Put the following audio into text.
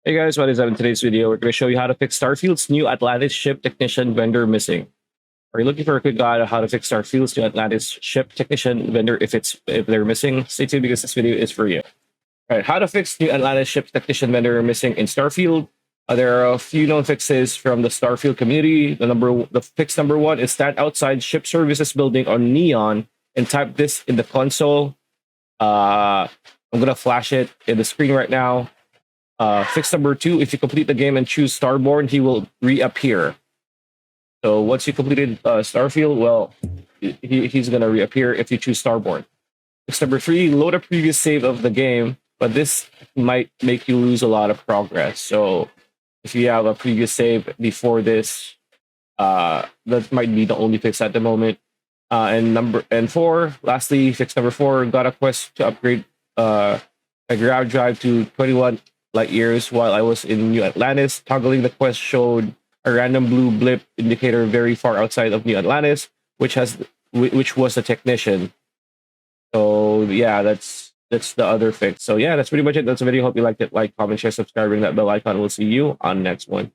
Hey guys, what is up? In today's video, we're going to show you how to fix Starfield's new Atlantis ship technician vendor missing. Are you looking for a quick guide on how to fix Starfield's new Atlantis ship technician vendor if they're missing? Stay tuned because this video is for you. All right, how to fix new Atlantis ship technician vendor missing in Starfield. There are a few known fixes from the Starfield community. The fix number one is stand outside ship services building on Neon and type this in the console. I'm gonna flash it in the screen right now. Fix number two, if you complete the game and choose Starborn, he will reappear. So once you completed Starfield, well, he's going to reappear if you choose Starborn. Fix number three, load a previous save of the game, but this might make you lose a lot of progress. So if you have a previous save before this, that might be the only fix at the moment. And four, lastly, fix number four, got a quest to upgrade a grab drive to 21 light years while I was in New Atlantis. Toggling the quest showed a random blue blip indicator very far outside of New Atlantis, which was the technician. So yeah, that's the other fix. So yeah, that's pretty much it. That's the video. Hope you liked it. Like, comment, share, subscribe, ring that bell icon. We'll see you on the next one.